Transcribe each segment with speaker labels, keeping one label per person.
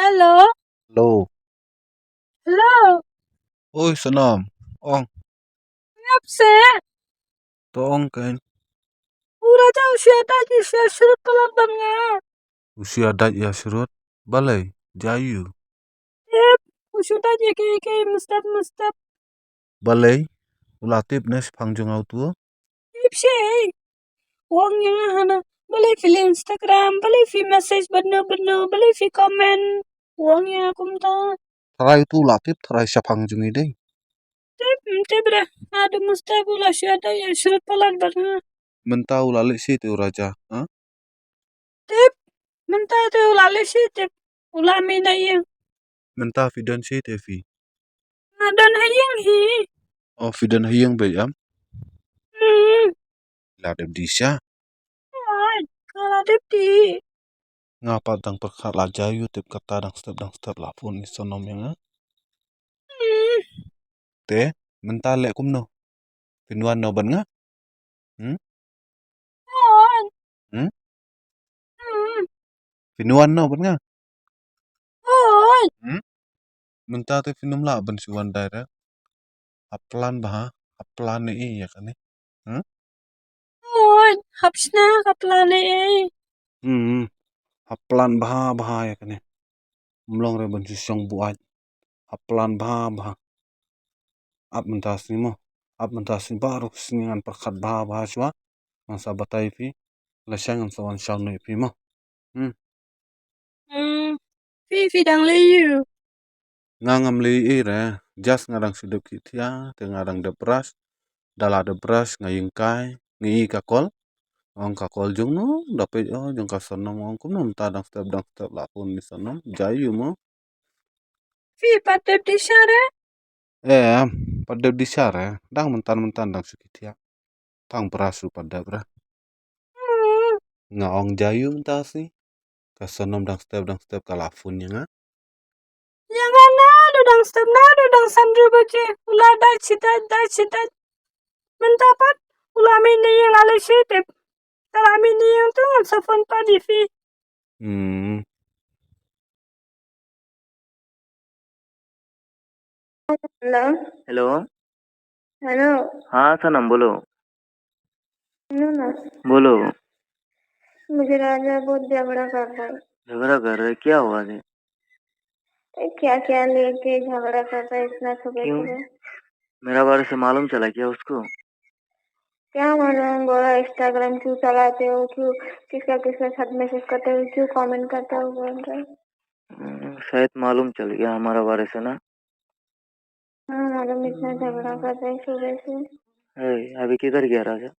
Speaker 1: Halo?
Speaker 2: Halo.
Speaker 1: Halo?
Speaker 2: Oi, Sanam. Ong,
Speaker 1: Ngap sih?
Speaker 2: to ong kan.
Speaker 1: Udah jauh sih tadi saya suruh pelabangnya.
Speaker 2: Usia dat ya surut. Balai, jayu.
Speaker 1: Yep, sudah aja kayak mustap.
Speaker 2: Balai, ulatip nes pangjung au tuo.
Speaker 1: Yep sih. Uangnya hana. Boleh pilih Instagram, boleh pilih message bener-bener, boleh pilih komen. Uangnya aku minta.
Speaker 2: Tarai tu ulatip, tarai siap pangjung ide.
Speaker 1: Tep dah. Ada mustap ulah ada ya suruh pelabangnya.
Speaker 2: Mentau ulalik si tu raja. Ha?
Speaker 1: Tep, minta tuh lalu sih tep. Ulah minta yang.
Speaker 2: Menta fidan si tevi.
Speaker 1: Ada yang hi.
Speaker 2: Oh, fidan hiyang bayam.
Speaker 1: Hmm.
Speaker 2: Ladep disya.
Speaker 1: Ay, kalau tep di.
Speaker 2: Ngapa dang perkat la jayu tip kata dang step la pun ni sonom yang ha?
Speaker 1: Hmm.
Speaker 2: Te, menta lek kum no. Pinuan no ban nga? Hmm?
Speaker 1: Ay.
Speaker 2: Hmm?
Speaker 1: Hmm.
Speaker 2: Pinuan no ban nga?
Speaker 1: Ay.
Speaker 2: Hmm? Menta te finum la ban si wan daira. Aplan bah, aplan ni iya kan ni. Hmm?
Speaker 1: Ay. Habis na kaplan eh.
Speaker 2: Hmm. Aplan bah ya kan ni. Mlong re ban si syong buat. Aplan bah. Ap mentas ni mo. Ap mentas ni baru kesenangan perkat bah shwa. Masa batai pi. Lesyang ang sawan syang ni pi mo. Hmm.
Speaker 1: Hmm. Fi dang liu.
Speaker 2: Ngangam li ire. Jas ngarang sidup kitia. Te ngarang de beras. Dala de beras ngayung kai. Ngi kakol. Ong kakol jung no. Dapet jung kasonom. Ong kum no. Dang step lapun ni sonom. Jayu mo.
Speaker 1: Fi patep di sana.
Speaker 2: Pada di syara, dang mentan dang sekitia. Tang berasu pada bra.
Speaker 1: Hmm.
Speaker 2: Ngaong jayu entah sih. Kasonom dang step kalafun yang
Speaker 1: Jangan na dudang sandru bace. Ulah dah cita. Mentapat. Ulah mini yang lalu sih tep. Kalau mini yang tu ngan safon padi fi.
Speaker 2: Hmm.
Speaker 3: Hello
Speaker 4: hello.
Speaker 3: Hello
Speaker 4: हाँ सनम बोलो।
Speaker 3: सुनो ना,
Speaker 4: बोलो।
Speaker 3: मुझे राजा बहुत झगड़ा कर रहा है।
Speaker 4: झगड़ा कर रहे, क्या हुआ है?
Speaker 3: क्या क्या लेके झगड़ा कर रहा है इतना सुबह
Speaker 4: क्यों?
Speaker 3: सुबह?
Speaker 4: मेरा बारे से मालूम चला क्या उसको?
Speaker 3: क्या मालूम, बोला इंस्टाग्राम क्यों चलाते हो, क्यों किसका साथ मैसेज करते हो, क्यों कमेंट करते हो बोल रहे।
Speaker 4: शायद मालूम चल गया हमारा बारे से ना।
Speaker 3: हाँ मालूम, इतना झगड़ा कर रहे सुबह से।
Speaker 4: अभी किधर गया राजा?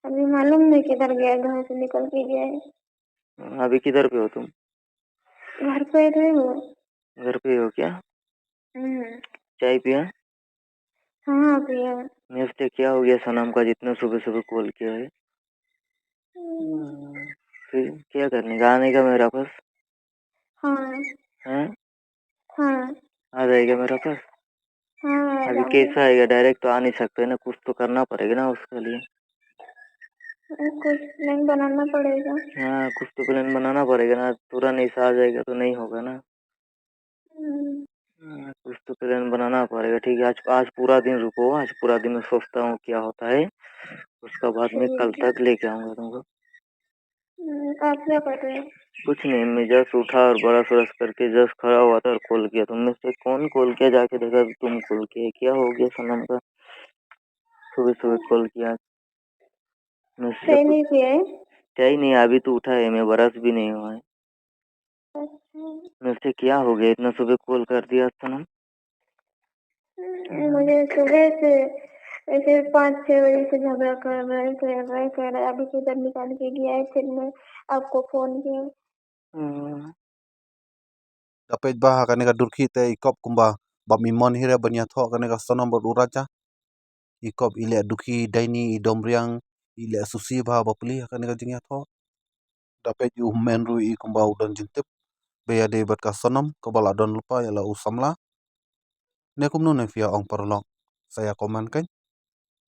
Speaker 3: अभी मालूम नहीं किधर गया, घर से निकल के गया है।
Speaker 4: अभी किधर पे हो तुम?
Speaker 3: घर पे रहे हो।
Speaker 4: घर पे हो क्या? चाय पिया?
Speaker 3: हाँ पिया।
Speaker 4: नेक्स्ट क्या हो गया सनम का जितना सुबह सुबह कॉल किया है? फिर क्या करने का, आने का मेरा पास?
Speaker 3: हाँ
Speaker 4: हैं?
Speaker 3: हाँ
Speaker 4: आ जाएगा मेरा पास?
Speaker 3: हाँ
Speaker 4: अभी कैसा आएगा, डायरेक्ट तो आ नहीं सकते ना, कुछ तो करना पड़ेगा ना उसके लिए।
Speaker 3: कुछ प्लान बनाना पड़ेगा।
Speaker 4: हाँ कुछ तो प्लान बनाना पड़ेगा ना, तुरंत ऐसा आ जाएगा तो नहीं होगा ना। कुछ तो प्लान बनाना पड़ेगा। ठीक है, आज पूरा दिन रुको, आज पूरा दिन मैं सोचता हूँ क्या होता है, उसका बाद में कल तक लेके आऊंगा तुमको।
Speaker 3: आप क्या कर रहे हो?
Speaker 4: कुछ नहीं, मैं जस्ट उठा और ब्रश करके जस्ट खड़ा हुआ था और कॉल किया। तुमने से कौन कॉल किया, जाके देखा तो तुम कॉल किया। क्या हो गया सनम का, सुबह सुबह कॉल किया?
Speaker 3: नहीं किया है।
Speaker 4: क्या ही नहीं, अभी तो उठा है, मैं ब्रश भी नहीं हुआ है। मुझसे क्या हो गया, इतना सुबह कॉल कर दिया सनम?
Speaker 3: मुझे सुबह से ऐसे 5-6 बजे से झगड़ा कर रहा है। अभी किधर निकाल के गया है, फिर मैं आपको फोन किया।
Speaker 2: Dapat bah kan ka durki te ikop kumba bamimon hire banya tho kan ka sonom bor uraja. Ikop ile duki daini idomriang ile susi bah bapli kan ka jingya tho. Dapat yu menru I kumba udon jintip. Beya de bat ka sonom ko bala don lupa yala usamla. Ne kumno ne via ong parlok. Saya komen kan.